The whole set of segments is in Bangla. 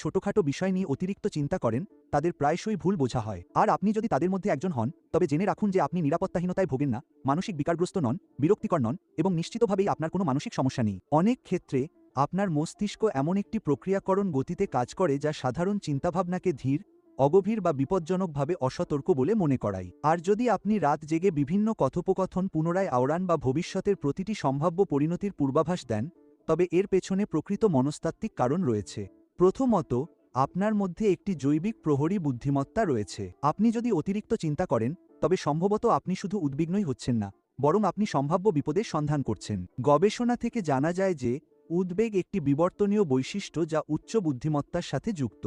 ছোটখাটো বিষয় নিয়ে অতিরিক্ত চিন্তা করেন তাদের প্রায়শই ভুল বোঝা হয়। আর আপনি যদি তাদের মধ্যে একজন হন, তবে জেনে রাখুন যে আপনি নিরাপত্তাহীনতায় ভোগেন না, মানসিক বিকারগ্রস্ত নন, বিরক্তিকর নন এবং নিশ্চিতভাবেই আপনার কোনো মানসিক সমস্যা নেই। অনেক ক্ষেত্রে আপনার মস্তিষ্ক এমন একটি প্রক্রিয়াকরণ গতিতে কাজ করে যা সাধারণ চিন্তাভাবনাকে ধীর, অগভীর বা বিপজ্জনকভাবে অসতর্ক বলে মনে করায়। আর যদি আপনি রাত জেগে বিভিন্ন কথোপকথন পুনরায় আওড়ান বা ভবিষ্যতের প্রতিটি সম্ভাব্য পরিণতির পূর্বাভাস দেন, তবে এর পেছনে প্রকৃত মনস্তাত্ত্বিক কারণ রয়েছে। প্রথমত, আপনার মধ্যে একটি জৈবিক প্রহরী বুদ্ধিমত্তা রয়েছে। আপনি যদি অতিরিক্ত চিন্তা করেন, তবে সম্ভবত আপনি শুধু উদ্বিগ্নই হচ্ছেন না, বরং আপনি সম্ভাব্য বিপদের সন্ধান করছেন। গবেষণা থেকে জানা যায় যে উদ্বেগ একটি বিবর্তনীয় বৈশিষ্ট্য যা উচ্চ বুদ্ধিমত্তার সাথে যুক্ত।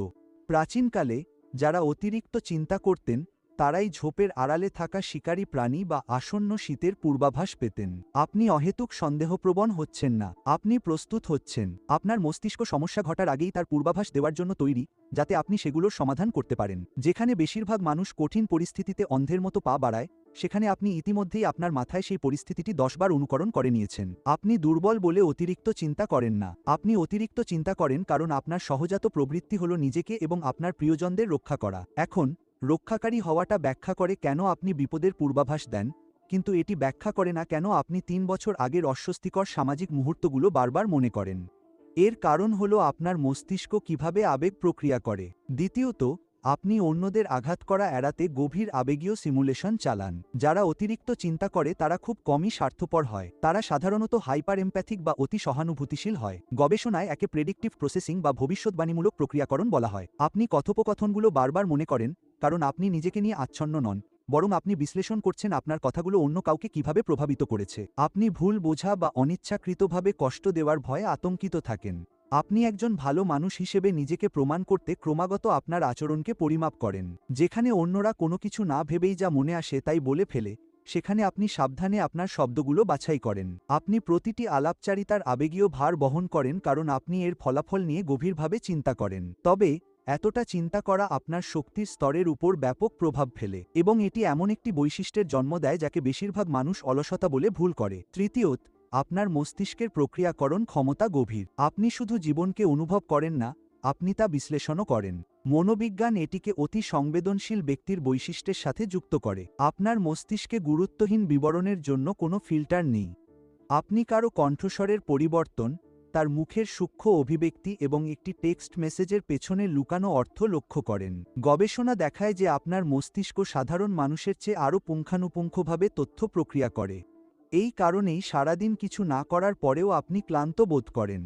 প্রাচীনকালে যারা অতিরিক্ত চিন্তা করতেন তারাই ঝোপের আড়ালে থাকা শিকারী প্রাণী বা আসন্ন শীতের পূর্বাভাস পেতেন। আপনি অহেতুক সন্দেহপ্রবণ হচ্ছেন না, আপনি প্রস্তুত হচ্ছেন। আপনার মস্তিষ্ক সমস্যা ঘটার আগেই তার পূর্বাভাস দেওয়ার জন্য তৈরি, যাতে আপনি সেগুলোর সমাধান করতে পারেন। যেখানে বেশিরভাগ মানুষ কঠিন পরিস্থিতিতে অন্ধের মতো পা বাড়ায়, সেখানে আপনি ইতিমধ্যেই আপনার মাথায় সেই পরিস্থিতিটি 10 বার অনুকরণ করে নিয়েছেন। আপনি দুর্বল বলে অতিরিক্ত চিন্তা করেন না, আপনি অতিরিক্ত চিন্তা করেন কারণ আপনার সহজাত প্রবৃত্তি হল নিজেকে এবং আপনার প্রিয়জনদের রক্ষা করা। এখন রক্ষাকারী হওয়াটা ব্যাখ্যা করে কেন আপনি বিপদের পূর্বাভাস দেন, কিন্তু এটি ব্যাখ্যা করে না কেন আপনি 3 বছর আগের অস্বস্তিকর সামাজিক মুহূর্তগুলো বারবার মনে করেন। এর কারণ হল আপনার মস্তিষ্ক কিভাবে আবেগ প্রক্রিয়া করে। দ্বিতীয়ত, আপনি অন্যদের আঘাত করা এড়াতে গভীর আবেগীয় সিমুলেশন চালান। যারা অতিরিক্ত চিন্তা করে তারা খুব কমই স্বার্থপর হয়, তারা সাধারণত হাইপার এমপ্যাথিক বা অতি সহানুভূতিশীল হয়। গবেষণায় একে প্রেডিক্টিভ প্রসেসিং বা ভবিষ্যৎবাণীমূলক প্রক্রিয়াকরণ বলা হয়। আপনি কথোপকথনগুলো বারবার মনে করেন কারণ আপনি নিজেকে নিয়ে আচ্ছন্ন নন, বরং আপনি বিশ্লেষণ করছেন আপনার কথাগুলো অন্য কাউকে কিভাবে প্রভাবিত করেছে। আপনি ভুল বোঝা বা অনিচ্ছাকৃতভাবে কষ্ট দেওয়ার ভয়ে আতঙ্কিত থাকেন। আপনি একজন ভালো মানুষ হিসেবে নিজেকে প্রমাণ করতে ক্রমাগত আপনার আচরণকে পরিমাপ করেন। যেখানে অন্যরা কোনো কিছু না ভেবেই যা মনে আসে তাই বলে ফেলে, সেখানে আপনি সাবধানে আপনার শব্দগুলো বাছাই করেন। আপনি প্রতিটি আলাপচারিতার আবেগীয় ভার বহন করেন কারণ আপনি এর ফলাফল নিয়ে গভীরভাবে চিন্তা করেন। তবে এতটা চিন্তা করা আপনার শক্তির স্তরের উপর ব্যাপক প্রভাব ফেলে এবং এটি এমন একটি বৈশিষ্ট্যের জন্ম দেয় যাকে বেশিরভাগ মানুষ অলসতা বলে ভুল করে। তৃতীয়ত, আপনার মস্তিষ্কের প্রক্রিয়াকরণ ক্ষমতা গভীর। আপনি শুধু জীবনকে অনুভব করেন না, আপনি তা বিশ্লেষণও করেন। মনোবিজ্ঞান এটিকে অতি সংবেদনশীল ব্যক্তির বৈশিষ্ট্যের সাথে যুক্ত করে। আপনার মস্তিষ্কে গুরুত্বহীন বিবরণের জন্য কোনো ফিল্টার নেই। আপনি কারো কণ্ঠস্বরের পরিবর্তন, তার মুখের সূক্ষ্ম অভিব্যক্তি এবং একটি টেক্সট মেসেজের পেছনে লুকানো অর্থ লক্ষ্য করেন। গবেষণা দেখায় যে আপনার মস্তিষ্ক সাধারণ মানুষের চেয়ে আরও পুঙ্খানুপুঙ্খভাবে তথ্য প্রক্রিয়া করে। এই কারণেই সারাদিন কিছু না করার পরেও আপনি ক্লান্ত বোধ করেন।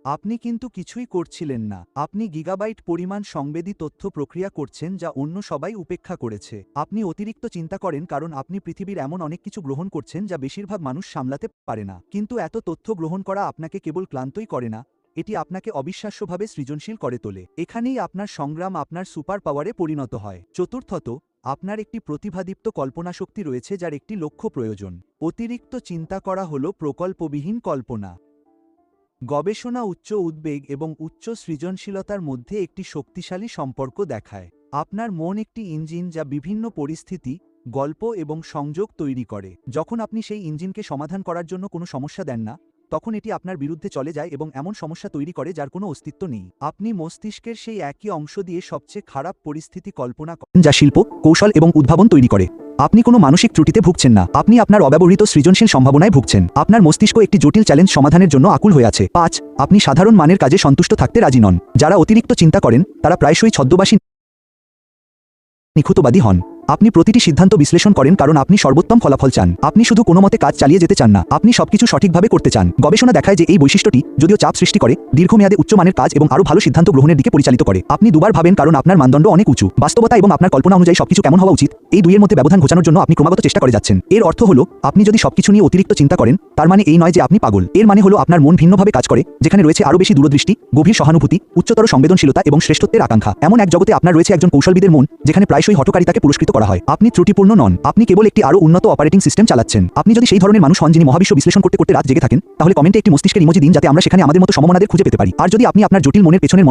আপনি কিন্তু কিছুই করছিলেন না, আপনি গিগাবাইট পরিমাণ সংবেদী তথ্য প্রক্রিয়া করছেন যা অন্য সবাই উপেক্ষা করেছে। আপনি অতিরিক্ত চিন্তা করেন কারণ আপনি পৃথিবীর এমন অনেক কিছু গ্রহণ করছেন যা বেশিরভাগ মানুষ সামলাতে পারে না। কিন্তু এত তথ্য গ্রহণ করা আপনাকে কেবল ক্লান্তই করে না, এটি আপনাকে অবিশ্বাস্যভাবে সৃজনশীল করে তোলে। এখানেই আপনার সংগ্রাম আপনার সুপার পাওয়ারে পরিণত হয়। চতুর্থত, আপনার একটি প্রতিভাদীপ্ত কল্পনাশক্তি রয়েছে যার একটি লক্ষ্য প্রয়োজন। অতিরিক্ত চিন্তা করা হল প্রকল্পবিহীন কল্পনা। গবেষণা উচ্চ উদ্বেগ এবং উচ্চ সৃজনশীলতার মধ্যে একটি শক্তিশালী সম্পর্ক দেখায়। আপনার মন একটি ইঞ্জিন যা বিভিন্ন পরিস্থিতি, গল্প এবং সংযোগ তৈরি করে। যখন আপনি সেই ইঞ্জিনকে সমাধান করার জন্য কোনো সমস্যা দেন না, তখন এটি আপনার বিরুদ্ধে চলে যায় এবং এমন সমস্যা তৈরি করে যার কোনো অস্তিত্ব নেই। আপনি মস্তিষ্কের সেই একই অংশ দিয়ে সবচেয়ে খারাপ পরিস্থিতি কল্পনা করেন যা শিল্প, কৌশল এবং উদ্ভাবন তৈরি করে। আপনি কোনো মানসিক ত্রুটিতে ভুগছেন না, আপনি আপনার অব্যবহৃত সৃজনশীল সম্ভাবনায় ভুগছেন। আপনার মস্তিষ্ক একটি জটিল চ্যালেঞ্জ সমাধানের জন্য আকুল হয়ে আছে। 5. আপনি সাধারণ মানের কাজে সন্তুষ্ট থাকতে রাজি নন। যারা অতিরিক্ত চিন্তা করেন তারা প্রায়শই ছদ্মবেশী নিখুঁতবাদী হন। আপনি প্রতিটি সিদ্ধান্ত বিশ্লেষণ করেন কারণ আপনি সর্বোত্তম ফলাফল চান। আপনি শুধু কোনো মতে কাজ চালিয়ে যেতে চান না, আপনি সবকিছু সঠিকভাবে করতে চান। গবেষণা দেখায় যে এই বৈশিষ্ট্যটি যদিও চাপ সৃষ্টি করে, দীর্ঘমেয়াদে উচ্চমানের কাজ এবং আরও ভালো সিদ্ধান্ত গ্রহণের দিকে পরিচালিত করে। আপনি দুবার ভাবেন কারণ আপনার মানদণ্ড অনেক উঁচু। বাস্তবতা এবং আপনার কল্পনা অনুযায়ী সবকিছু কেমন হওয়া উচিত, এই দুইয়ের মধ্যে ব্যবধান ঘোচানোর জন্য আপনি ক্রমাগত চেষ্টা করে যাচ্ছেন। এর অর্থ হলো আপনি যদি সবকিছু নিয়ে অতিরিক্ত চিন্তা করেন, তার মানে এই নয় যে আপনি পাগল। এর মানে হলো আপনার মন ভিন্নভাবে কাজ করে, যেখানে রয়েছে আরও বেশি দূরদৃষ্টি, গভীর সহানুভূতি, উচ্চতর সংবেদনশীলতা এবং শ্রেষ্ঠত্বের আকাঙ্ক্ষা। এমন এক জগতে আপনার রয়েছে একজন কৌশলবিদের মন, যেখানে প্রায়শই হঠকারিতাকে পুরস্কৃত করা হয়। আপনি ত্রুটিপূর্ণ নন, আপনি কেবল একটি আরও উন্নত অপারেটিং সিস্টেম চালাচ্ছেন। আপনি যদি সেই ধরনের মানুষ হন যিনি মহাবিশ্ব বিশ্লেষণ করতে করতে রাত জেগে থাকেন, তাহলে কমেন্টে একটি মস্তিষ্কের ইমোজি দিন যাতে আমরা সেখানে আমাদের মতো সমমনাদের খুঁজে পেতে পারি। আর যদি আপনি আপনার জটিল মনের পেছনের